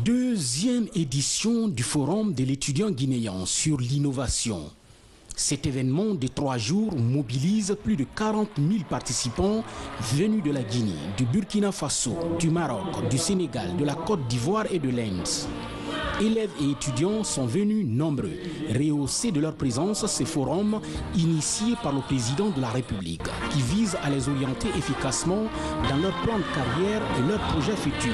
Deuxième édition du Forum de l'étudiant guinéen sur l'innovation. Cet événement de 3 jours mobilise plus de 40 000 participants venus de la Guinée, du Burkina Faso, du Maroc, du Sénégal, de la Côte d'Ivoire et de l'Inde. Élèves et étudiants sont venus nombreux. Rehausser de leur présence ces forums initiés par le président de la République qui vise à les orienter efficacement dans leur plan de carrière et leurs projets futurs.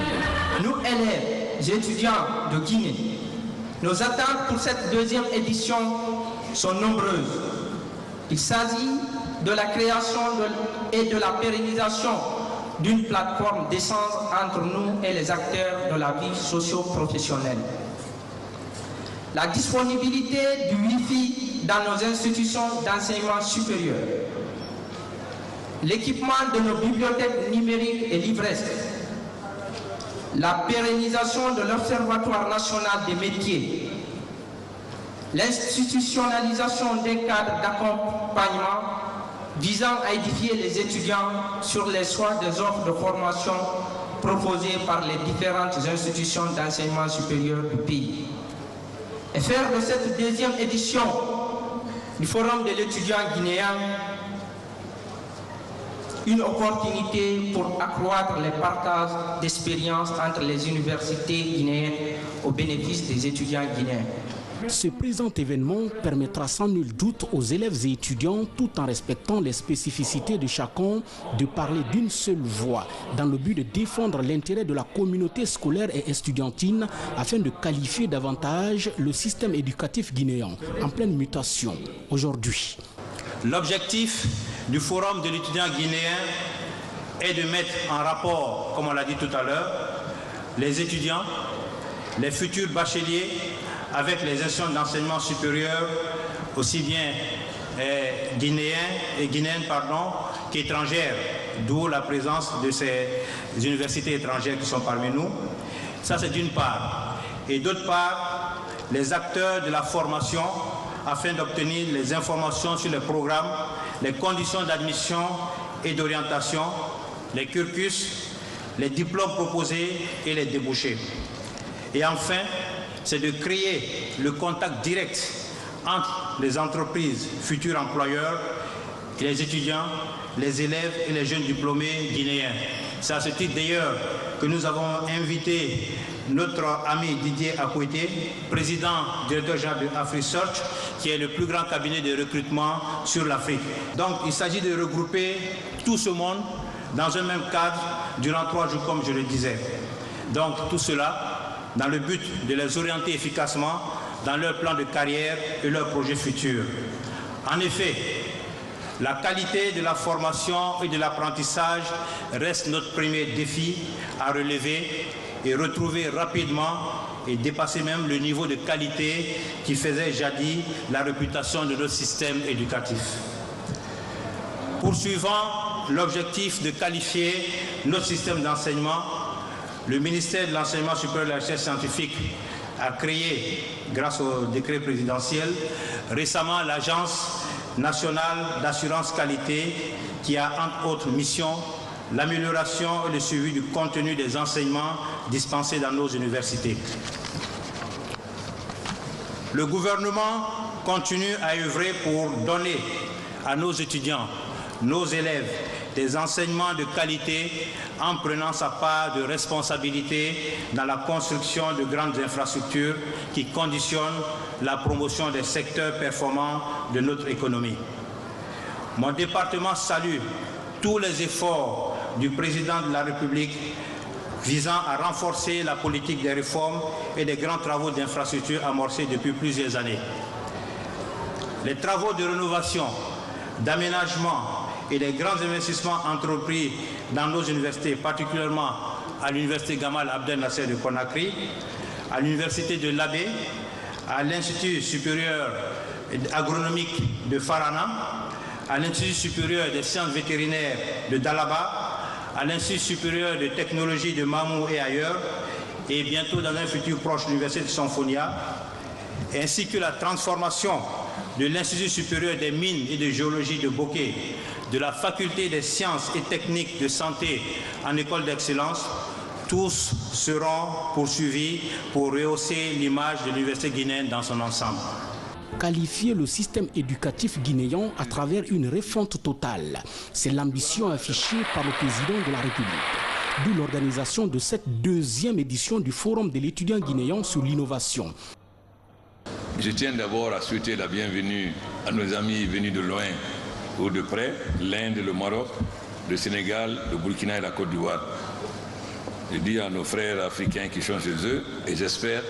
Nous, élèves et étudiants de Guinée, nos attentes pour cette deuxième édition sont nombreuses. Il s'agit de la création et de la pérennisation d'une plateforme d'échange entre nous et les acteurs de la vie socio-professionnelle. La disponibilité du Wi-Fi dans nos institutions d'enseignement supérieur, l'équipement de nos bibliothèques numériques et livresques, la pérennisation de l'Observatoire national des métiers, l'institutionnalisation des cadres d'accompagnement visant à édifier les étudiants sur les choix des offres de formation proposées par les différentes institutions d'enseignement supérieur du pays. Et faire de cette deuxième édition du Forum de l'étudiant guinéen une opportunité pour accroître les partages d'expériences entre les universités guinéennes au bénéfice des étudiants guinéens. Ce présent événement permettra sans nul doute aux élèves et étudiants, tout en respectant les spécificités de chacun, de parler d'une seule voix, dans le but de défendre l'intérêt de la communauté scolaire et estudiantine, afin de qualifier davantage le système éducatif guinéen, en pleine mutation aujourd'hui. L'objectif du Forum de l'étudiant guinéen est de mettre en rapport, comme on l'a dit tout à l'heure, les étudiants, les futurs bacheliers, avec les institutions d'enseignement supérieur, aussi bien guinéennes qu'étrangères, d'où la présence de ces universités étrangères qui sont parmi nous. Ça, c'est d'une part. Et d'autre part, les acteurs de la formation, afin d'obtenir les informations sur les programmes, les conditions d'admission et d'orientation, les cursus, les diplômes proposés et les débouchés. Et enfin, c'est de créer le contact direct entre les entreprises, futurs employeurs, et les étudiants, les élèves et les jeunes diplômés guinéens. C'est à ce titre d'ailleurs que nous avons invité notre ami Didier Akouete, président, directeur général de AfriSearch, qui est le plus grand cabinet de recrutement sur l'Afrique. Donc il s'agit de regrouper tout ce monde dans un même cadre durant 3 jours, comme je le disais. Donc tout cela dans le but de les orienter efficacement dans leur plan de carrière et leurs projets futurs. En effet, la qualité de la formation et de l'apprentissage reste notre premier défi à relever et retrouver rapidement et dépasser même le niveau de qualité qui faisait jadis la réputation de notre système éducatif. Poursuivant l'objectif de qualifier notre système d'enseignement, le ministère de l'Enseignement supérieur et de la Recherche scientifique a créé, grâce au décret présidentiel, récemment l'Agence nationale d'assurance qualité qui a entre autres missions l'amélioration et le suivi du contenu des enseignements dispensés dans nos universités. Le gouvernement continue à œuvrer pour donner à nos étudiants, nos élèves, des enseignements de qualité en prenant sa part de responsabilité dans la construction de grandes infrastructures qui conditionnent la promotion des secteurs performants de notre économie. Mon département salue tous les efforts du président de la République visant à renforcer la politique des réformes et des grands travaux d'infrastructures amorcés depuis plusieurs années. Les travaux de rénovation, d'aménagement et les grands investissements entrepris dans nos universités, particulièrement à l'université Gamal Abdel Nasser de Conakry, à l'université de l'Abbé, à l'Institut supérieur agronomique de Farana, à l'Institut supérieur des sciences vétérinaires de Dalaba, à l'Institut supérieur de technologie de Mamou et ailleurs, et bientôt dans un futur proche l'université de Sanfonia, ainsi que la transformation de l'Institut supérieur des mines et de géologie de Bokeh, de la faculté des sciences et techniques de santé en école d'excellence. tous seront poursuivis pour rehausser l'image de l'université guinéenne dans son ensemble. Qualifier le système éducatif guinéen à travers une refonte totale, c'est l'ambition affichée par le président de la République. D'où l'organisation de cette deuxième édition du Forum de l'étudiant guinéen sur l'innovation. Je tiens d'abord à souhaiter la bienvenue à nos amis venus de loin ou de près, l'Inde, le Maroc, le Sénégal, le Burkina et la Côte d'Ivoire. Je dis à nos frères africains qui sont chez eux, et j'espère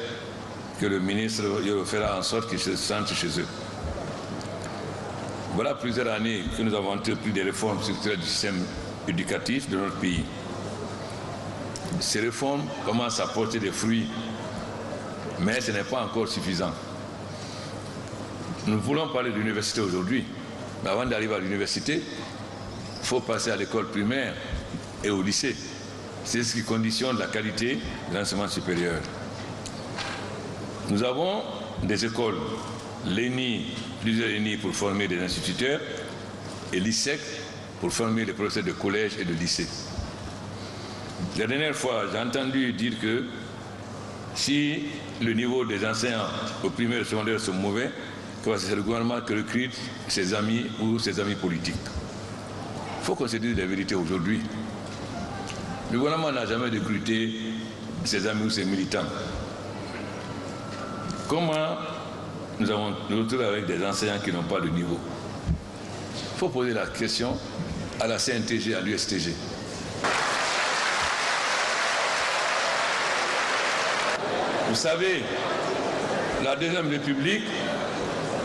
que le ministre fera en sorte qu'ils se sentent chez eux. Voilà plusieurs années que nous avons entrepris des réformes structurelles du système éducatif de notre pays. Ces réformes commencent à porter des fruits, mais ce n'est pas encore suffisant. Nous voulons parler de l'université aujourd'hui, mais avant d'arriver à l'université, il faut passer à l'école primaire et au lycée. C'est ce qui conditionne la qualité de l'enseignement supérieur. Nous avons des écoles, l'ENI, plusieurs ENI pour former des instituteurs, et l'ISEC pour former les professeurs de collège et de lycée. La dernière fois, j'ai entendu dire que si le niveau des enseignants au primaire et au secondaire sont mauvais, c'est le gouvernement qui recrute ses amis ou ses amis politiques. Il faut qu'on se dise la vérité aujourd'hui. Le gouvernement n'a jamais recruté ses amis ou ses militants. Comment nous avons nous retrouvé avec des enseignants qui n'ont pas le niveau? Il faut poser la question à la CNTG, à l'USTG. Vous savez, la Deuxième République,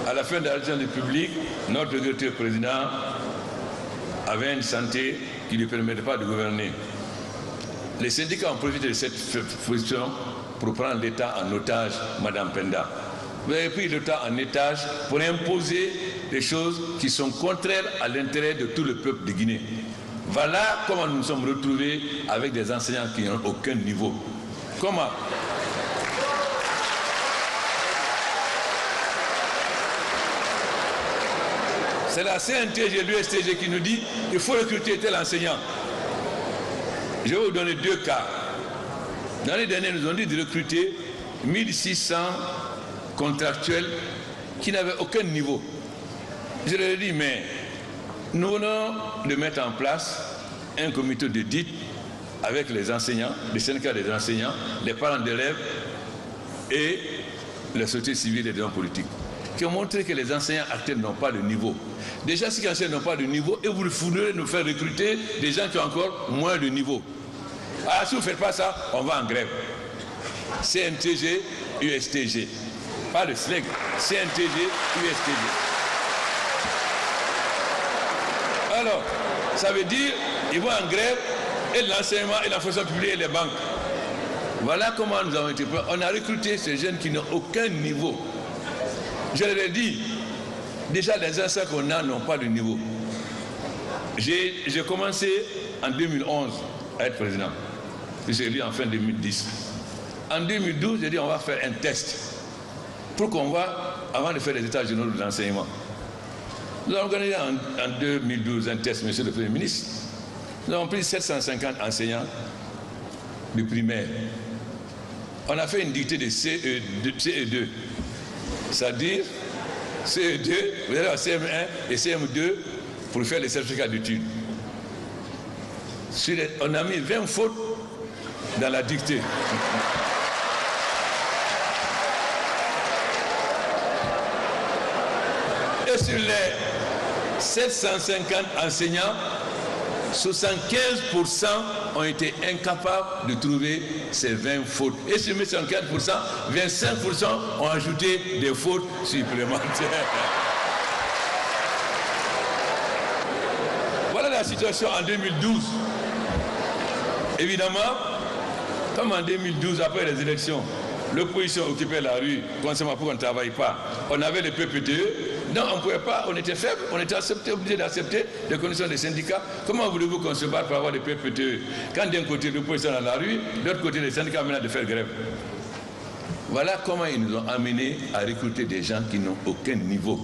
à la fin de la Deuxième République, notre regretté président avait une santé qui ne lui permettait pas de gouverner. Les syndicats ont profité de cette position pour prendre l'État en otage, Madame Penda. Vous avez pris l'État en otage pour imposer des choses qui sont contraires à l'intérêt de tout le peuple de Guinée. Voilà comment nous nous sommes retrouvés avec des enseignants qui n'ont aucun niveau. Comment? C'est la CNTG et l'USTG qui nous dit qu'il faut recruter tel enseignant. Je vais vous donner deux cas. L'année dernière, nous ont dit de recruter 1600 contractuels qui n'avaient aucun niveau. Je leur ai dit, mais nous venons de mettre en place un comité d'audit avec les enseignants, les syndicats des enseignants, les parents d'élèves et la société civile et les hommes politiques, qui ont montré que les enseignants actuels n'ont pas de niveau. Déjà, si les enseignants n'ont pas de niveau, et vous voulez nous faire recruter des gens qui ont encore moins de niveau. Ah, si vous ne faites pas ça, on va en grève. CNTG, USTG. Pas de SLEG. CNTG, USTG. Alors, ça veut dire qu'ils vont en grève et l'enseignement et la fonction publique et les banques. Voilà comment nous avons été pris. On a recruté ces jeunes qui n'ont aucun niveau. Je leur ai dit, déjà les enseignants qu'on a n'ont pas de niveau. J'ai commencé en 2011 à être président. J'ai élu en fin 2010. En 2012, j'ai dit on va faire un test pour qu'on voit, avant de faire les états généraux de l'enseignement. Nous avons organisé en 2012 un test, monsieur le Premier ministre. Nous avons pris 750 enseignants de primaire. On a fait une dictée de CE2. C'est-à-dire, CE2, vous allez à CM1 et CM2 pour faire les certificats d'études. On a mis 20 fautes dans la dictée. Et sur les 750 enseignants, 75% ont été incapables de trouver ces 20 fautes. Et sur les 75%, 25% ont ajouté des fautes supplémentaires. Voilà la situation en 2012. Évidemment, comme en 2012, après les élections, l'opposition occupait la rue, concernant pourquoi on ne travaille pas. On avait le PPTE. Non, on ne pouvait pas, on était faible, on était obligé d'accepter les conditions des syndicats. Comment voulez-vous qu'on se batte pour avoir des PPTE quand d'un côté l'opposition dans la rue, de l'autre côté les syndicats menacent de faire grève? Voilà comment ils nous ont amenés à recruter des gens qui n'ont aucun niveau.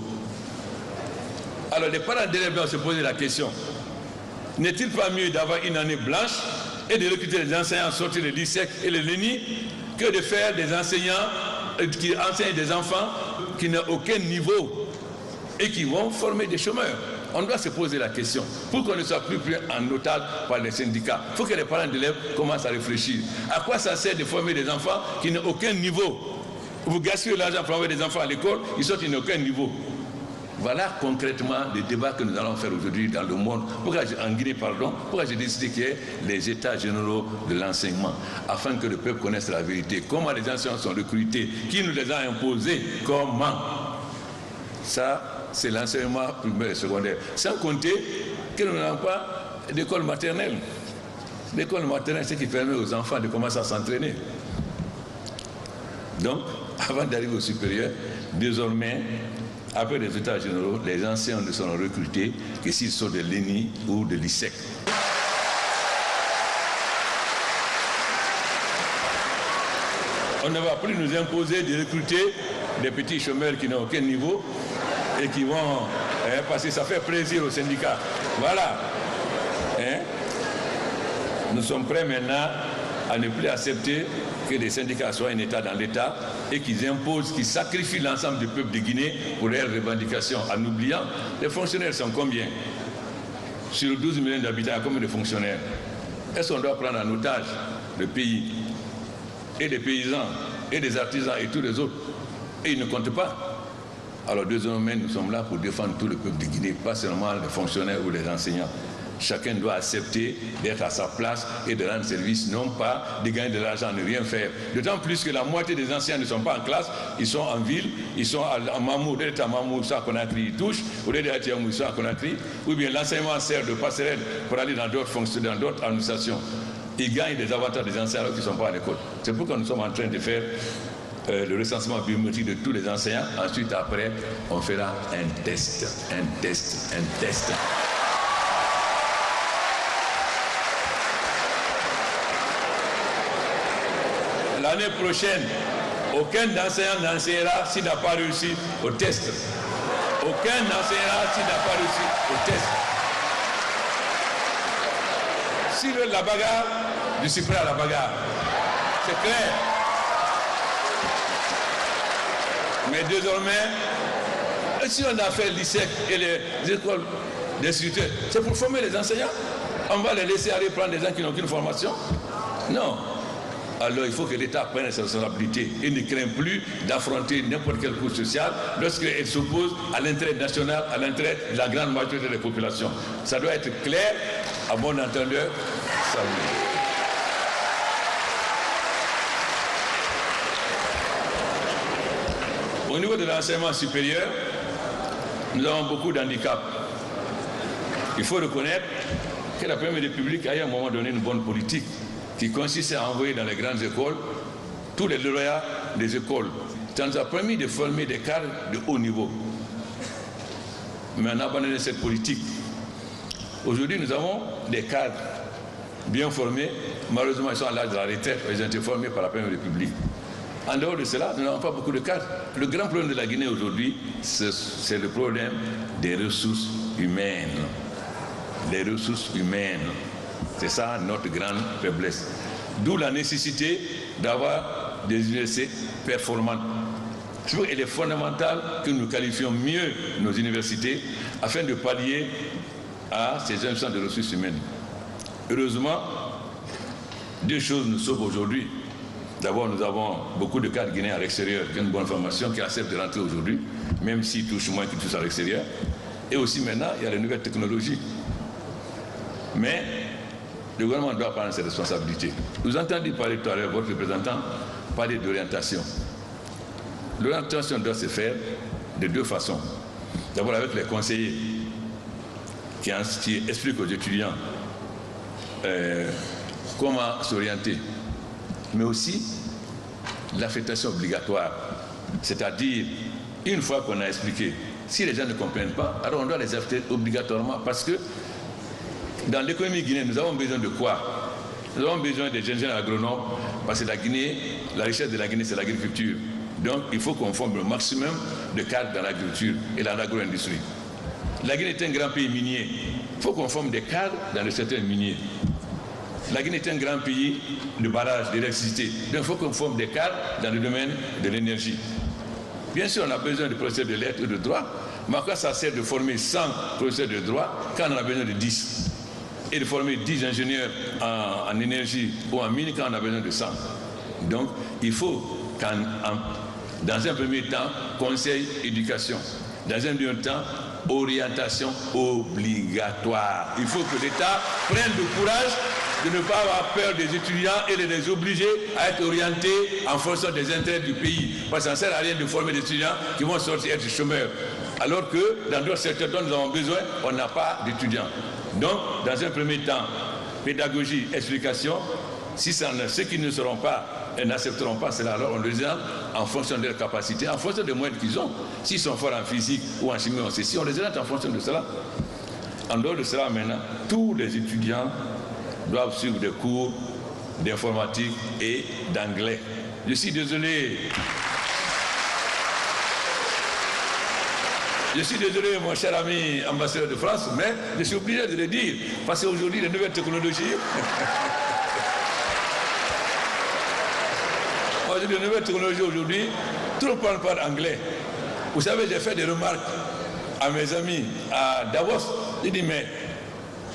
Alors les parents d'élèves doivent se poser la question, n'est-il pas mieux d'avoir une année blanche et de recruter des enseignants sortis de l'ISEC et le LENI que de faire des enseignants qui enseignent des enfants qui n'ont aucun niveau et qui vont former des chômeurs. On doit se poser la question. Pour qu'on ne soit plus pris en otage par les syndicats, il faut que les parents d'élèves commencent à réfléchir. À quoi ça sert de former des enfants qui n'ont aucun niveau? Vous gaspillez l'argent pour former des enfants à l'école, ils sortent qui n'ont aucun niveau. Voilà concrètement les débats que nous allons faire aujourd'hui dans le monde. En Guinée, pourquoi j'ai décidé qu'il y ait les états généraux de l'enseignement, afin que le peuple connaisse la vérité. Comment les enseignants sont recrutés, qui nous les a imposés, comment. Ça, c'est l'enseignement primaire et secondaire. Sans compter que nous n'avons pas d'école maternelle. L'école maternelle, c'est ce qui permet aux enfants de commencer à s'entraîner. Donc, avant d'arriver au supérieur, désormais, après les états généraux, les enseignants ne seront recrutés que s'ils sont de l'ENI ou de l'ISEC. On ne va plus nous imposer de recruter des petits chômeurs qui n'ont aucun niveau et qui vont, parce que ça fait plaisir aux syndicats. Voilà. Nous sommes prêts maintenant à ne plus accepter que les syndicats soient un État dans l'État et qu'ils imposent, qu'ils sacrifient l'ensemble du peuple de Guinée pour leurs revendications, en oubliant les fonctionnaires sont combien? Sur 12 millions d'habitants, combien de fonctionnaires? Est-ce qu'on doit prendre en otage le pays et les paysans et les artisans et tous les autres? Et ils ne comptent pas. Alors désormais, nous sommes là pour défendre tout le peuple de Guinée, pas seulement les fonctionnaires ou les enseignants. Chacun doit accepter d'être à sa place et de rendre service, non pas de gagner de l'argent, ne rien faire. D'autant plus que la moitié des anciens ne sont pas en classe, ils sont en ville, ils sont à Mamou, au lieu d'être à Mamou, à Conakry, ils touchent, au lieu d'être à Mamou, à Conakry, ou bien l'enseignement sert de passerelle pour aller dans d'autres fonctions, dans d'autres administrations. Ils gagnent des avantages des enseignants qui ne sont pas à l'école. C'est pourquoi nous sommes en train de faire le recensement biométrique de tous les enseignants. Ensuite, après, on fera un test. L'année prochaine, aucun enseignant n'enseignera s'il n'a pas réussi au test. Aucun n'enseignera s'il n'a pas réussi au test. S'il veut la bagarre, je suis prêt à la bagarre. C'est clair. Mais désormais, si on a fait l'ISEC et les écoles d'instituteurs, c'est pour former les enseignants. On va les laisser aller prendre des gens qui n'ont aucune formation? Non. Alors il faut que l'État prenne ses responsabilités et ne craint plus d'affronter n'importe quelle cause sociale lorsqu'elle s'oppose à l'intérêt national, à l'intérêt de la grande majorité des populations. Ça doit être clair, à bon entendeur. Salut. Au niveau de l'enseignement supérieur, nous avons beaucoup d'handicaps. Il faut reconnaître que la Première République a eu à un moment donné une bonne politique qui consistait à envoyer dans les grandes écoles tous les lauréats des écoles. Ça nous a permis de former des cadres de haut niveau. Mais on a abandonné cette politique. Aujourd'hui, nous avons des cadres bien formés. Malheureusement, ils sont à l'âge de la retraite. Ils ont été formés par la Première République. En dehors de cela, nous n'avons pas beaucoup de cadres. Le grand problème de la Guinée aujourd'hui, c'est le problème des ressources humaines. Les ressources humaines. C'est ça notre grande faiblesse. D'où la nécessité d'avoir des universités performantes. Il est fondamental que nous qualifions mieux nos universités afin de pallier à ces absences de ressources humaines. Heureusement, deux choses nous sauvent aujourd'hui. D'abord, nous avons beaucoup de cadres guinéens à l'extérieur qui ont une bonne formation, qui acceptent de rentrer aujourd'hui, même s'ils touchent moins qu'ils touchent à l'extérieur. Et aussi maintenant, il y a les nouvelles technologies. Mais le gouvernement doit prendre ses responsabilités. Vous entendez parler tout à l'heure, votre représentant, parler d'orientation. L'orientation doit se faire de deux façons. D'abord avec les conseillers qui expliquent aux étudiants comment s'orienter, mais aussi l'affectation obligatoire. C'est-à-dire, une fois qu'on a expliqué, si les gens ne comprennent pas, alors on doit les affecter obligatoirement parce que dans l'économie guinéenne, nous avons besoin de quoi? Nous avons besoin des ingénieurs agronomes parce que la Guinée, la richesse de la Guinée, c'est l'agriculture. Donc, il faut qu'on forme le maximum de cadres dans l'agriculture et dans l'agro-industrie. La Guinée est un grand pays minier. Il faut qu'on forme des cadres dans le secteur minier. La Guinée est un grand pays de barrage, d'électricité. Donc il faut qu'on forme des cadres dans le domaine de l'énergie. Bien sûr, on a besoin de professeurs de lettres et de droit, mais à quoi ça sert de former 100 professeurs de droit quand on a besoin de 10? Et de former 10 ingénieurs en énergie ou en mine quand on a besoin de 100. Donc il faut dans un premier temps, conseil, éducation. Dans un deuxième temps, orientation obligatoire. Il faut que l'État prenne le courage de ne pas avoir peur des étudiants et de les obliger à être orientés en fonction des intérêts du pays. Parce que ça ne sert à rien de former des étudiants qui vont sortir être chômeurs. Alors que dans d'autres secteurs dont nous avons besoin, on n'a pas d'étudiants. Donc, dans un premier temps, pédagogie, explication. Si ceux qui ne seront pas et n'accepteront pas cela, alors on les aide en fonction de leurs capacités, en fonction des moyens qu'ils ont. S'ils sont forts en physique ou en chimie, on sait si on les aide en fonction de cela. En dehors de cela, maintenant, tous les étudiants doivent suivre des cours d'informatique et d'anglais. Je suis désolé. Je suis désolé, mon cher ami ambassadeur de France, mais je suis obligé de le dire. Parce qu'aujourd'hui, les nouvelles technologies... Les nouvelles technologies aujourd'hui, tout le monde parle anglais. Vous savez, j'ai fait des remarques à mes amis à Davos. J'ai dit, mais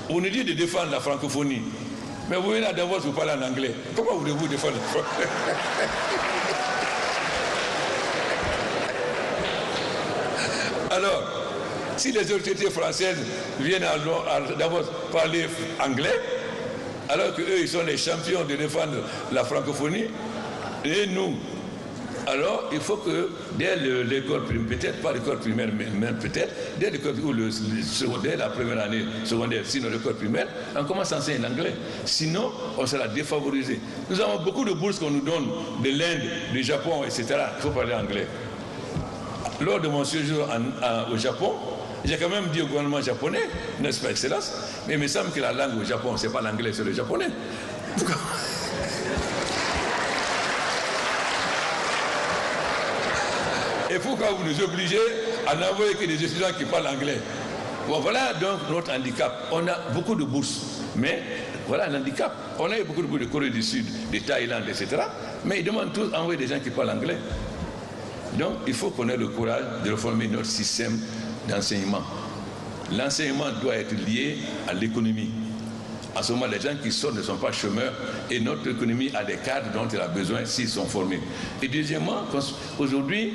on nous dit de défendre la francophonie. Mais vous venez à Davos, vous parlez en anglais. Comment voulez-vous défendre la francophonie? Alors, si les autorités françaises viennent à Davos parler anglais, alors qu'eux, ils sont les champions de défendre la francophonie, et nous, alors il faut que dès l'école primaire, peut-être pas l'école primaire, mais peut-être dès l'école ou le secondaire, la première année secondaire, sinon l'école primaire, on commence à enseigner l'anglais. Sinon, on sera défavorisé. Nous avons beaucoup de bourses qu'on nous donne de l'Inde, du Japon, etc. Il faut parler anglais. Lors de mon séjour au Japon, j'ai quand même dit au gouvernement japonais, n'est-ce pas, Excellence, mais il me semble que la langue au Japon, c'est pas l'anglais, c'est le japonais. Pourquoi? Et pourquoi vous nous obligez à n'envoyer que des étudiants qui parlent anglais? Bon, voilà donc notre handicap. On a beaucoup de bourses, mais voilà l'handicap. On a eu beaucoup de bourses de Corée du Sud, de Thaïlande, etc. Mais ils demandent tous d'envoyer des gens qui parlent anglais. Donc, il faut qu'on ait le courage de reformer notre système d'enseignement. L'enseignement doit être lié à l'économie. En ce moment, les gens qui sortent ne sont pas chômeurs et notre économie a des cadres dont elle a besoin s'ils sont formés. Et deuxièmement, aujourd'hui,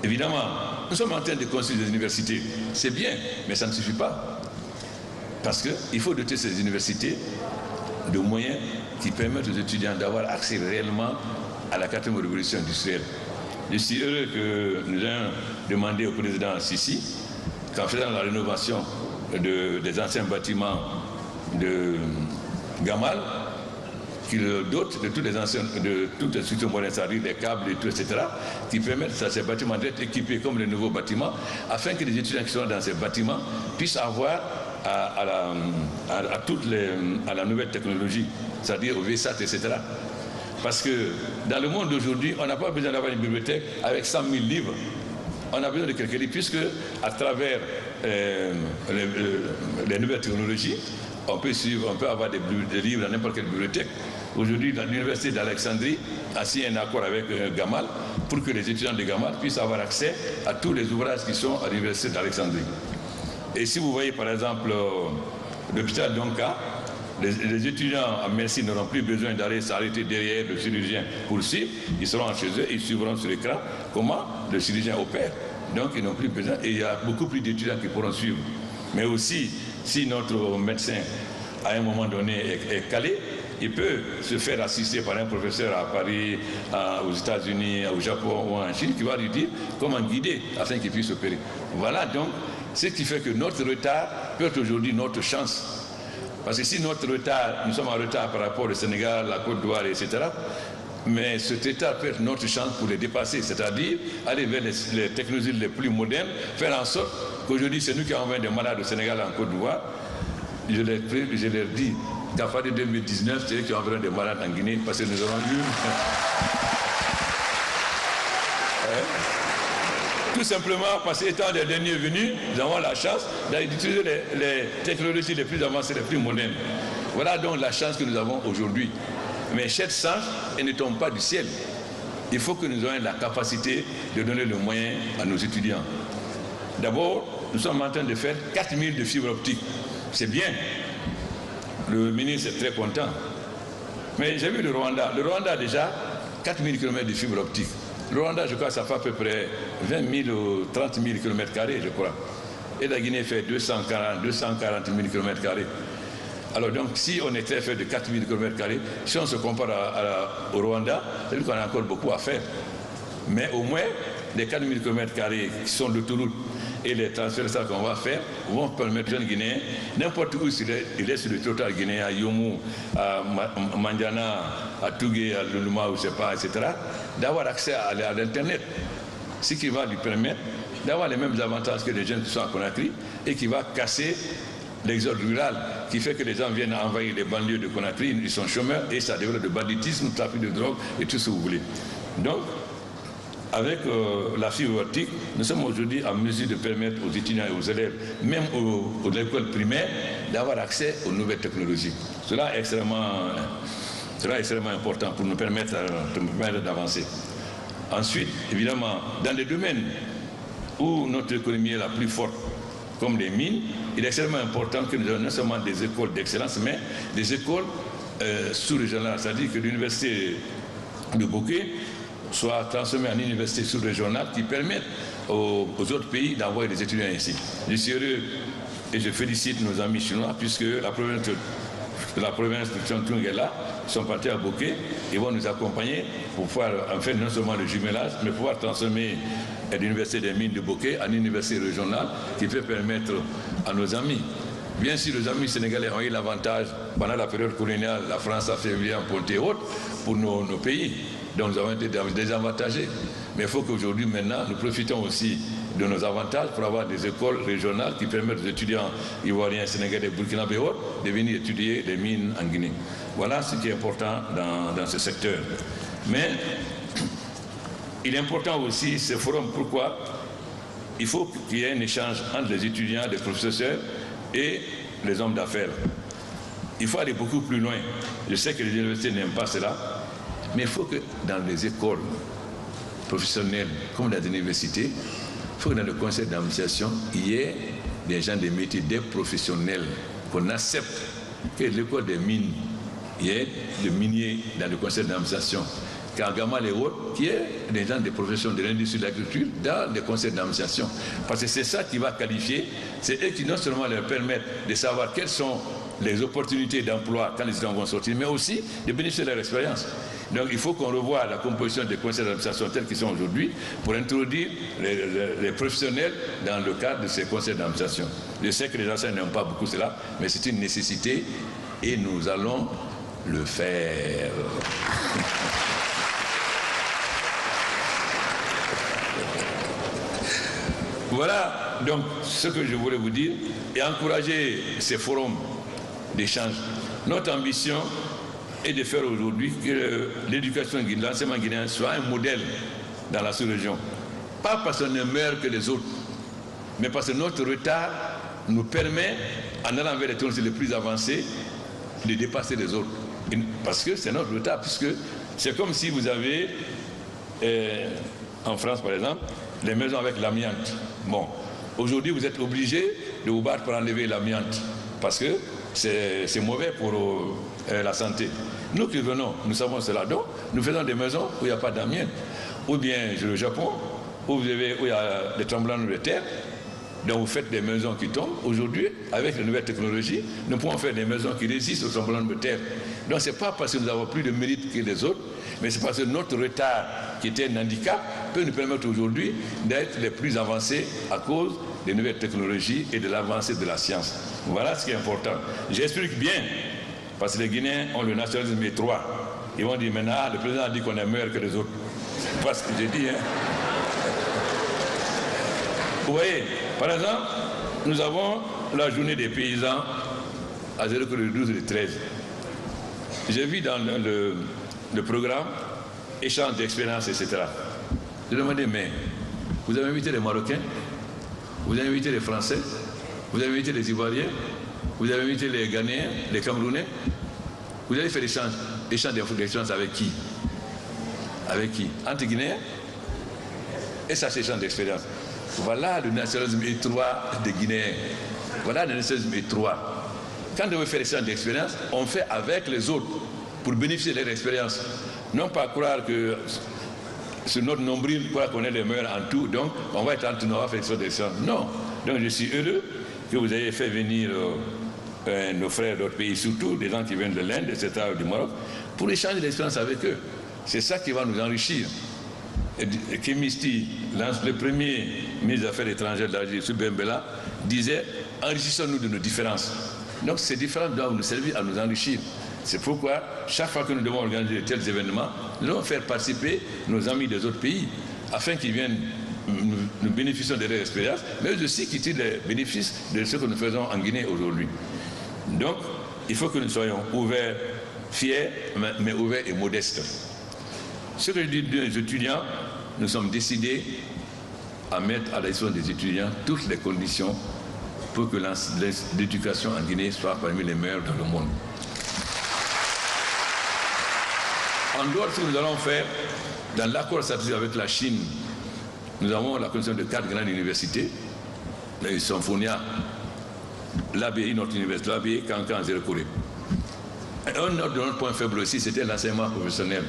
évidemment, nous sommes en train de construire des universités. C'est bien, mais ça ne suffit pas. Parce qu'il faut doter ces universités de moyens qui permettent aux étudiants d'avoir accès réellement à la 4e révolution industrielle. Je suis heureux que nous ayons demandé au président Sissi qu'en faisant la rénovation des anciens bâtiments de Gamal, qu'il dote de toutes les structures modernes, c'est-à-dire des câbles et tout, etc., qui permettent à ces bâtiments d'être équipés comme les nouveaux bâtiments, afin que les étudiants qui sont dans ces bâtiments puissent avoir à la nouvelle technologie, c'est-à-dire au VSAT, etc. Parce que dans le monde d'aujourd'hui, on n'a pas besoin d'avoir une bibliothèque avec 100 000 livres. On a besoin de quelques livres, puisque à travers les nouvelles technologies, on peut avoir des livres dans n'importe quelle bibliothèque. Aujourd'hui, dans l'université d'Alexandrie a signé un accord avec Gamal pour que les étudiants de Gamal puissent avoir accès à tous les ouvrages qui sont à l'université d'Alexandrie. Et si vous voyez par exemple l'hôpital d'Onka, les étudiants en médecine n'auront plus besoin d'aller s'arrêter derrière le chirurgien pour le suivre. Ils seront chez eux, ils suivront sur l'écran comment le chirurgien opère. Donc ils n'ont plus besoin, et il y a beaucoup plus d'étudiants qui pourront suivre. Mais aussi, si notre médecin, à un moment donné, est calé, il peut se faire assister par un professeur à Paris, aux États-Unis, au Japon ou en Chine, qui va lui dire comment guider afin qu'il puisse opérer. Voilà donc ce qui fait que notre retard peut être aujourd'hui notre chance. Parce que si notre retard, nous sommes en retard par rapport au Sénégal, la Côte d'Ivoire, etc., mais cet retard peut être notre chance pour les dépasser, c'est-à-dire aller vers les technologies les plus modernes, faire en sorte qu'aujourd'hui, c'est nous qui avons des malades au Sénégal et en Côte d'Ivoire. Je leur dis qu'à partir de 2019, c'est eux qui enverront des malades en Guinée, parce que nous aurons eu... Tout simplement parce qu'étant les derniers venus, nous avons la chance d'utiliser les technologies les plus avancées, les plus modernes. Voilà donc la chance que nous avons aujourd'hui. Mais cette chance, elle ne tombe pas du ciel. Il faut que nous ayons la capacité de donner le moyen à nos étudiants. D'abord, nous sommes en train de faire 4000 de fibres optiques. C'est bien. Le ministre est très content. Mais j'ai vu le Rwanda. Le Rwanda a déjà 4000 km de fibres optiques. Le Rwanda, je crois, ça fait à peu près 20 000 ou 30 000 km², je crois. Et la Guinée fait 240 000 km². Alors donc, si on était fait de 4 000 km², si on se compare au Rwanda, c'est-à-dire qu'on a encore beaucoup à faire. Mais au moins, les 4 000 km² qui sont l'autoroute et les transferts qu'on va faire vont permettre aux jeunes Guinéens, n'importe où il est sur le trottoir guinéen, à Yomu, à Mandiana, à Tougué, à Luluma, je ne sais pas, etc., d'avoir accès à l'Internet. Ce qui va lui permettre d'avoir les mêmes avantages que les jeunes qui sont à Conakry et qui va casser l'exode rural, qui fait que les gens viennent envahir les banlieues de Conakry, ils sont chômeurs et ça développe le banditisme, le trafic de drogue et tout ce que vous voulez. Donc, avec la fibre optique, nous sommes aujourd'hui en mesure de permettre aux étudiants et aux élèves, même aux écoles primaires, d'avoir accès aux nouvelles technologies. Cela est extrêmement important pour nous permettre d'avancer. Ensuite, évidemment, dans les domaines où notre économie est la plus forte, comme les mines, il est extrêmement important que nous ayons non seulement des écoles d'excellence, mais des écoles sous-régionales, c'est-à-dire que l'université de Bokeh soit transformée en université sous-régionale qui permette aux autres pays d'envoyer des étudiants ici. Je suis heureux et je félicite nos amis chinois puisque la province de Chongqing est là, ils sont partis à Bokeh, ils vont nous accompagner pour pouvoir en faire non seulement le jumelage, mais pouvoir transformer l'université des mines de Bokeh en université régionale qui peut permettre à nos amis. Bien sûr, les amis sénégalais ont eu l'avantage, pendant la période coloniale, la France a fait bien ponter haute pour nos pays. Donc nous avons été désavantagés. Mais il faut qu'aujourd'hui, maintenant, nous profitons aussi de nos avantages pour avoir des écoles régionales qui permettent aux étudiants ivoiriens, sénégalais, burkinabés de venir étudier les mines en Guinée. Voilà ce qui est important dans ce secteur. Mais il est important aussi ce forum. Pourquoi? Il faut qu'il y ait un échange entre les étudiants, les professeurs et les hommes d'affaires. Il faut aller beaucoup plus loin. Je sais que les universités n'aiment pas cela, mais il faut que dans les écoles professionnelles comme dans les universités, il faut que dans le conseil d'administration, il y ait des gens des métiers, des professionnels, qu'on accepte que l'école des mines, il y ait des miniers dans le conseil d'administration, qu'en Gamal et autres, qu'il y ait des gens des professions de l'industrie de l'agriculture dans les conseils d'administration. Parce que c'est ça qui va qualifier, c'est eux qui non seulement leur permettent de savoir quelles sont les opportunités d'emploi quand les étudiants vont sortir, mais aussi de bénéficier de leur expérience. Donc il faut qu'on revoie la composition des conseils d'administration tels qu'ils sont aujourd'hui pour introduire les professionnels dans le cadre de ces conseils d'administration. Je sais que les enseignants n'aiment pas beaucoup cela, mais c'est une nécessité et nous allons le faire. Voilà donc ce que je voulais vous dire et encourager ces forums d'échange. Notre ambition est de faire aujourd'hui que l'éducation guinéenne, l'enseignement guinéen soit un modèle dans la sous-région. Pas parce qu'on est meilleur que les autres, mais parce que notre retard nous permet, en allant vers les technologies les plus avancées, de dépasser les autres. Parce que c'est notre retard, puisque c'est comme si vous avez, en France par exemple, les maisons avec l'amiante. Bon, aujourd'hui vous êtes obligé de vous battre pour enlever l'amiante, parce que c'est mauvais pour la santé. Nous qui venons, nous savons cela. Donc, nous faisons des maisons où il n'y a pas d'amiante. Ou bien, le Japon, où il y a des tremblements de terre, donc vous faites des maisons qui tombent. Aujourd'hui, avec les nouvelles technologies, nous pouvons faire des maisons qui résistent aux tremblements de terre. Donc, ce n'est pas parce que nous avons plus de mérite que les autres, mais c'est parce que notre retard, qui était un handicap, peut nous permettre aujourd'hui d'être les plus avancés à cause des nouvelles technologies et de l'avancée de la science. Voilà ce qui est important. J'explique bien, parce que les Guinéens ont le nationalisme étroit. Ils vont dire maintenant, le président a dit qu'on est meilleur que les autres. C'est pas ce que j'ai dit, hein. Vous voyez, par exemple, nous avons la journée des paysans à 0,12 et 13. J'ai vu dans le programme échange d'expériences, etc. Je demandais, mais vous avez invité les Marocains, vous avez invité les Français, vous avez invité les Ivoiriens, vous avez invité les Ghanéens, les Camerounais, vous avez fait l'échange d'informations avec qui? Avec qui? Entre Guinéens? Et ça, c'est l'échange d'expérience. Voilà le nationalisme étroit des Guinéens. Voilà le nationalisme étroit. Quand on veut faire l'échange d'expérience, on fait avec les autres pour bénéficier de leur expérience. Non pas croire que sur notre nombril, qu'on est les meilleurs en tout, donc on va être entre nous, on va faire l'échange d'expérience. Non. Donc je suis heureux que vous ayez fait venir nos frères d'autres pays, surtout des gens qui viennent de l'Inde, etc., du Maroc, pour échanger l'expérience avec eux. C'est ça qui va nous enrichir. Kemisti, le premier ministre des Affaires étrangères de l'Algérie, M. Bembela, disait « Enrichissons-nous de nos différences ». Donc ces différences doivent nous servir à nous enrichir. C'est pourquoi, chaque fois que nous devons organiser de tels événements, nous devons faire participer nos amis des autres pays, afin qu'ils viennent nous bénéficions de leur expérience, mais aussi qu'ils tirent les bénéfices de ce que nous faisons en Guinée aujourd'hui. Donc, il faut que nous soyons ouverts, fiers, mais ouverts et modestes. Ce que je dis des étudiants, nous sommes décidés à mettre à la disposition des étudiants toutes les conditions pour que l'éducation en Guinée soit parmi les meilleures dans le monde. En dehors de ce que nous allons faire, dans l'accord stratégique avec la Chine, nous avons la condition de 4 grandes universités, les Symphonia, l'ABI, notre université, l'ABI, Kankan, Zéro-Corée. Un autre de notre point faible aussi, c'était l'enseignement professionnel.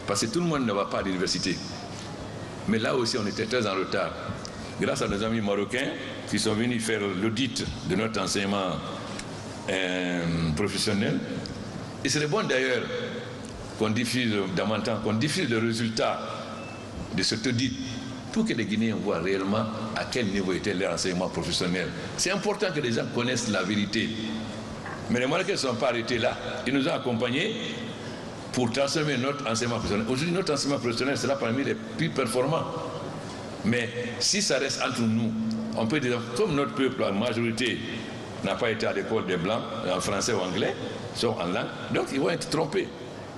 Parce que tout le monde ne va pas à l'université. Mais là aussi, on était très en retard. Grâce à nos amis marocains qui sont venus faire l'audit de notre enseignement professionnel. Et c'est bon d'ailleurs qu'on diffuse qu'on diffuse le résultat de cet audit pour que les Guinéens voient réellement à quel niveau était leur enseignement professionnel. C'est important que les gens connaissent la vérité. Mais les Marocains ne sont pas arrêtés là. Ils nous ont accompagnés pour transformer notre enseignement professionnel. Aujourd'hui, notre enseignement professionnel sera parmi les plus performants. Mais si ça reste entre nous, on peut dire, comme notre peuple, en majorité, n'a pas été à l'école des Blancs, en français ou anglais, sont en langue, donc ils vont être trompés.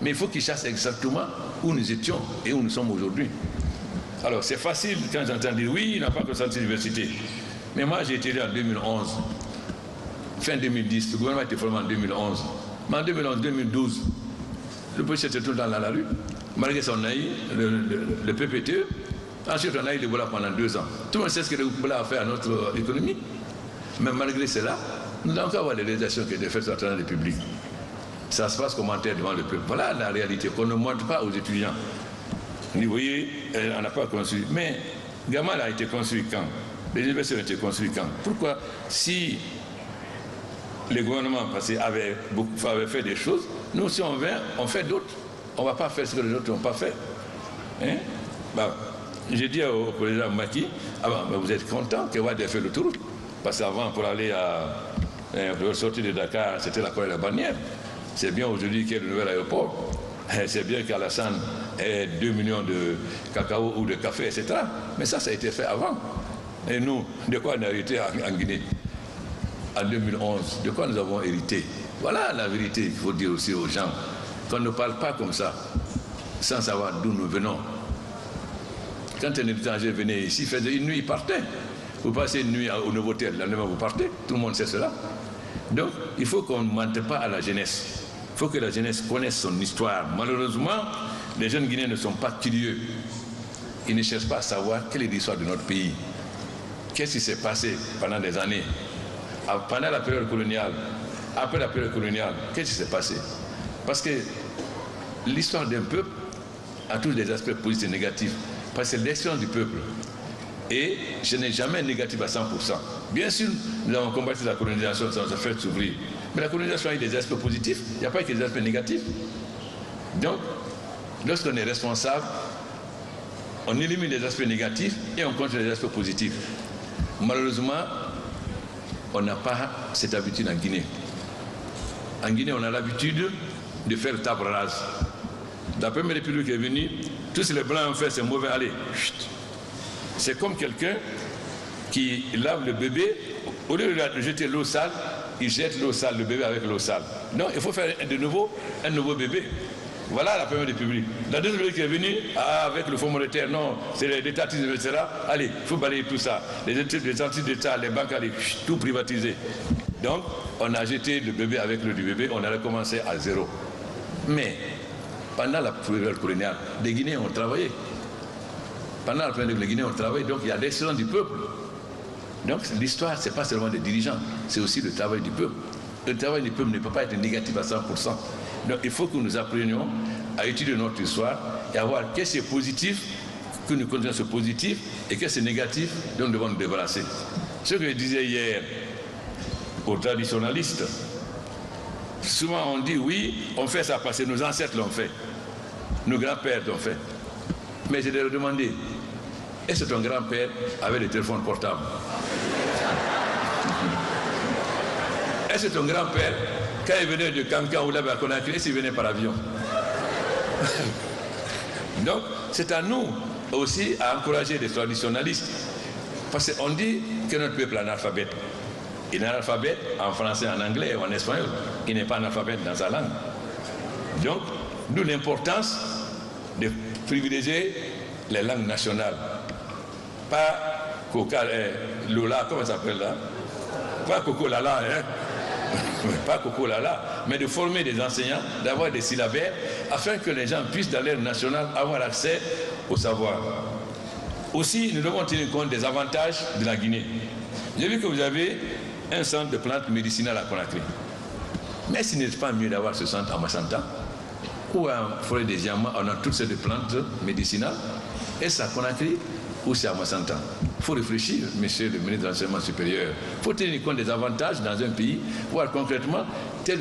Mais il faut qu'ils sachent exactement où nous étions et où nous sommes aujourd'hui. Alors, c'est facile quand j'entends dire, oui, il n'a pas consenti l'université. Mais moi, j'ai été là en 2011, fin 2010, le gouvernement a été formé en 2011. Mais en 2011, 2012, le policier était tout le temps dans la rue. Malgré ça, on a eu le PPTE. Ensuite, on a eu le Bola pendant 2 ans. Tout le monde sait ce que le Bola a fait à notre économie. Mais malgré cela, nous avons encore avoir des réalisations qui ont été faites sur la République. Ça se passe commentaire devant le peuple. Voilà la réalité qu'on ne montre pas aux étudiants. Vous voyez, on n'a pas construit. Mais Gamal a été construit quand? Les universités ont été construites quand? Pourquoi? Si les gouvernements passés avaient fait des choses, nous, si on vient, on fait d'autres. On ne va pas faire ce que les autres n'ont pas fait. Hein? J'ai dit au président Maki, vous êtes content que Wade ait fait l'autoroute? Parce qu'avant, pour aller pour sortir de Dakar, c'était la Corée de la Bannière. C'est bien aujourd'hui qu'il y ait le nouvel aéroport. C'est bien qu'Alassane ait 2 millions de cacao ou de café, etc. Mais ça a été fait avant. Et nous, de quoi on a hérité en Guinée? En 2011, de quoi nous avons hérité? Voilà la vérité qu'il faut dire aussi aux gens. Qu'on ne parle pas comme ça, sans savoir d'où nous venons. Quand un étranger venait ici, il faisait une nuit, il partait. Vous passez une nuit au Novotel, le lendemain vous partez, tout le monde sait cela. Donc, il faut qu'on ne mente pas à la jeunesse. Il faut que la jeunesse connaisse son histoire. Malheureusement, les jeunes Guinéens ne sont pas curieux. Ils ne cherchent pas à savoir quelle est l'histoire de notre pays. Qu'est-ce qui s'est passé pendant des années? Pendant la période coloniale, après la période coloniale, qu'est-ce qui s'est passé? Parce que l'histoire d'un peuple a tous des aspects positifs et négatifs. Parce que c'est l'expérience du peuple. Et je n'ai jamais négatif à 100%. Bien sûr, nous avons combattu la colonisation, ça nous a fait s'ouvrir. Mais la colonisation a eu des aspects positifs, il n'y a pas que des aspects négatifs. Donc, lorsqu'on est responsable, on élimine les aspects négatifs et on continue les aspects positifs. Malheureusement, on n'a pas cette habitude en Guinée. En Guinée, on a l'habitude de faire table rase. La première république est venue, tous les blancs ont fait, c'est mauvais, allez, chut. C'est comme quelqu'un qui lave le bébé, au lieu de jeter l'eau sale, il jette l'eau sale, le bébé avec l'eau sale. Non, il faut faire de nouveau un nouveau bébé. Voilà la première république. La deuxième république est venue avec le Fonds monétaire, non, c'est l'étatisme, etc. Allez, il faut balayer tout ça. Les entités d'État, les banques, allez, tout privatiser. Donc, on a jeté le bébé avec le du bébé, on a recommencé à zéro. Mais, pendant la période coloniale, les Guinéens ont travaillé. Pendant la période, les Guinéens ont travaillé, donc il y a l'excellence du peuple. Donc, l'histoire, ce n'est pas seulement des dirigeants, c'est aussi le travail du peuple. Le travail du peuple ne peut pas être négatif à 100%. Donc, il faut que nous apprenions à étudier notre histoire et à voir qu'est-ce qui est positif, que nous continuons ce positif, et qu'est-ce qui est négatif, dont nous devons nous débarrasser. Ce que je disais hier aux traditionalistes, souvent on dit oui, on fait ça parce que nos ancêtres l'ont fait, nos grands-pères l'ont fait. Mais je leur ai demandé, est-ce que ton grand-père avait des téléphones portables? Est-ce que ton grand-père, quand il venait de Kankan ou là-bas à Conakry, est-ce qu'il venait par avion? Donc, c'est à nous aussi à encourager les traditionalistes. Parce qu'on dit que notre peuple est analphabète. Il est analphabète en français, en anglais ou en espagnol. Il n'est pas analphabète dans sa langue. Donc, d'où l'importance de privilégier les langues nationales. Pas Coca, Lola, comment ça s'appelle là? Pas Coco Lala, hein? Pas Coco Lala, mais de former des enseignants, d'avoir des syllabaires, afin que les gens puissent, dans l'ère nationale, avoir accès au savoir. Aussi, nous devons tenir compte des avantages de la Guinée. J'ai vu que vous avez un centre de plantes médicinales à Conakry. Mais est-ce qu'il n'est pas mieux d'avoir ce centre à Massanta, ou à Forêt des Yamas, on a toutes ces plantes médicinales? Est-ce à Conakry ou c'est à Massanta? Il faut réfléchir, monsieur le ministre de l'Enseignement supérieur. Il faut tenir compte des avantages dans un pays, voir concrètement quelle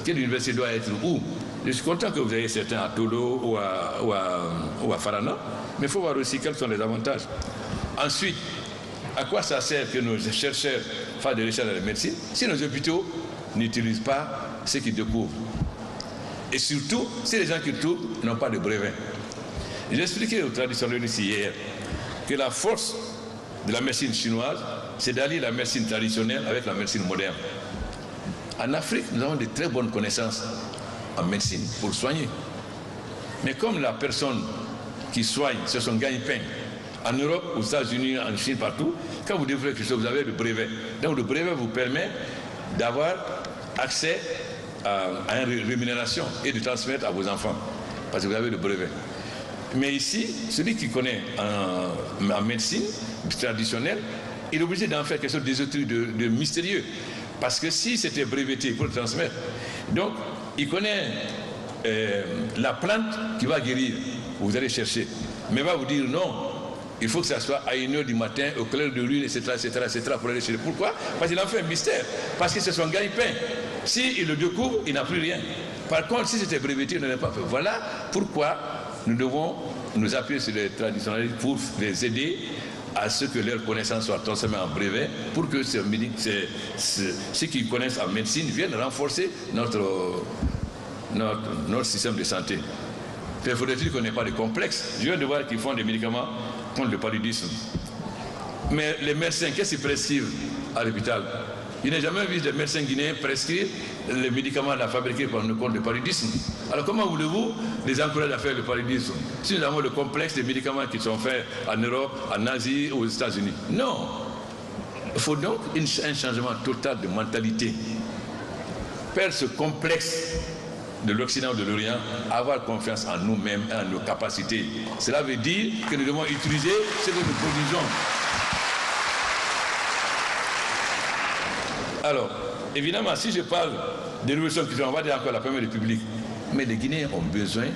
université doit être où. Je suis content que vous ayez certains à Tolo ou à Farana, mais il faut voir aussi quels sont les avantages. Ensuite, à quoi ça sert que nos chercheurs fassent des recherches dans la médecine si nos hôpitaux n'utilisent pas ce qu'ils découvrent? Et surtout, si les gens qui trouvent n'ont pas de brevet. J'ai expliqué aux traditionnalistes hier que la force de la médecine chinoise, c'est d'allier la médecine traditionnelle avec la médecine moderne. En Afrique, nous avons de très bonnes connaissances en médecine pour soigner. Mais comme la personne qui soigne, c'est son gagne-pain, en Europe, aux États-Unis, en Chine, partout, quand vous développez quelque chose, vous avez le brevet. Donc le brevet vous permet d'avoir accès à une rémunération et de transmettre à vos enfants, parce que vous avez le brevet. Mais ici, celui qui connaît en médecine traditionnelle, il est obligé d'en faire quelque chose de mystérieux. Parce que si c'était breveté, il faut le transmettre. Donc, il connaît la plante qui va guérir. Vous allez chercher. Mais il va vous dire non. Il faut que ça soit à 1h du matin, au clair de lune, etc., pour aller chercher. Pourquoi? Parce qu'il en fait un mystère. Parce que c'est son gagne-pain. S'il le découvre, il n'a plus rien. Par contre, si c'était breveté, il ne l'aurait pas fait. Voilà pourquoi nous devons nous appuyer sur les traditionnalistes pour les aider à ce que leurs connaissances soient transformées en brevet, pour que ceux qui connaissent en médecine viennent renforcer notre système de santé. Il faudrait-il qu'on n'ait pas de complexe. Je viens de voir qu'ils font des médicaments contre le paludisme. Mais les médecins, qu'est-ce qu'ils prescrivent à l'hôpital? Je n'ai jamais vu des médecins guinéens prescrire les médicaments à fabriquer contre le paludisme. Alors comment voulez-vous les encourager à faire le paludisme si nous avons le complexe des médicaments qui sont faits en Europe, en Asie ou aux États-Unis? Non. Il faut donc un changement total de mentalité. Perdre ce complexe de l'Occident ou de l'Orient, avoir confiance en nous-mêmes et en nos capacités. Cela veut dire que nous devons utiliser ce que nous produisons. Alors, évidemment, si je parle des révolutions culturelles, on va dire encore la Première République, mais les Guinéens ont besoin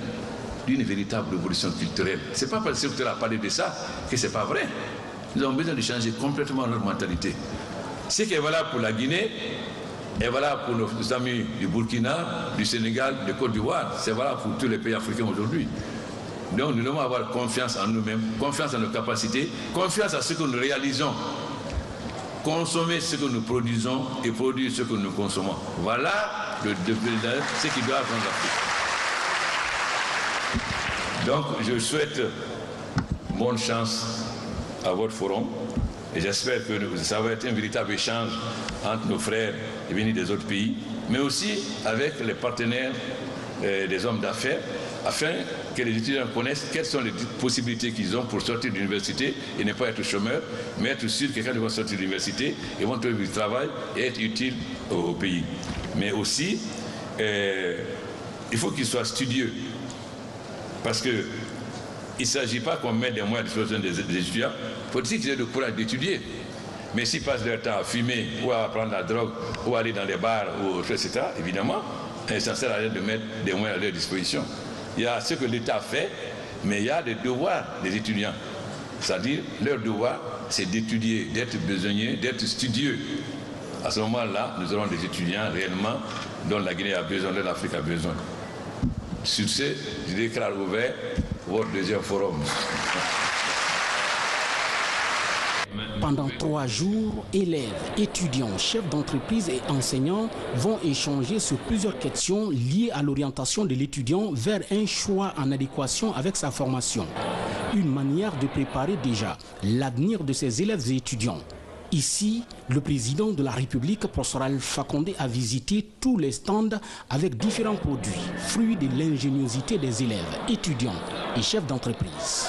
d'une véritable révolution culturelle. Ce n'est pas parce que tu as parlé de ça que ce n'est pas vrai. Nous avons besoin de changer complètement notre mentalité. Ce qui est valable pour la Guinée est valable pour nos amis du Burkina, du Sénégal, de Côte d'Ivoire. C'est valable pour tous les pays africains aujourd'hui. Donc nous devons avoir confiance en nous-mêmes, confiance en nos capacités, confiance à ce que nous réalisons. Consommer ce que nous produisons et produire ce que nous consommons. Voilà ce qui doit rendre l'Afrique. Donc, je souhaite bonne chance à votre forum et j'espère que ça va être un véritable échange entre nos frères venus des autres pays, mais aussi avec les partenaires des hommes d'affaires, afin que les étudiants connaissent quelles sont les possibilités qu'ils ont pour sortir de l'université et ne pas être chômeurs, mais être sûr que quand ils vont sortir de l'université, ils vont trouver du travail et être utiles au pays. Mais aussi, il faut qu'ils soient studieux, parce qu'il ne s'agit pas qu'on mette des moyens à disposition des étudiants, il faut aussi qu'ils aient le courage d'étudier. Mais s'ils passent leur temps à fumer ou à prendre la drogue ou à aller dans les bars, ou, etc., évidemment, ça sert à rien de mettre des moyens à leur disposition. Il y a ce que l'État fait, mais il y a des devoirs des étudiants. C'est-à-dire, leur devoir, c'est d'étudier, d'être besogneux, d'être studieux. À ce moment-là, nous aurons des étudiants réellement dont la Guinée a besoin, dont l'Afrique a besoin. Sur ce, je déclare ouvert votre deuxième forum. Pendant 3 jours, élèves, étudiants, chefs d'entreprise et enseignants vont échanger sur plusieurs questions liées à l'orientation de l'étudiant vers un choix en adéquation avec sa formation. Une manière de préparer déjà l'avenir de ces élèves et étudiants. Ici, le président de la République, Professeur Alpha Condé, a visité tous les stands avec différents produits, fruits de l'ingéniosité des élèves, étudiants et chefs d'entreprise.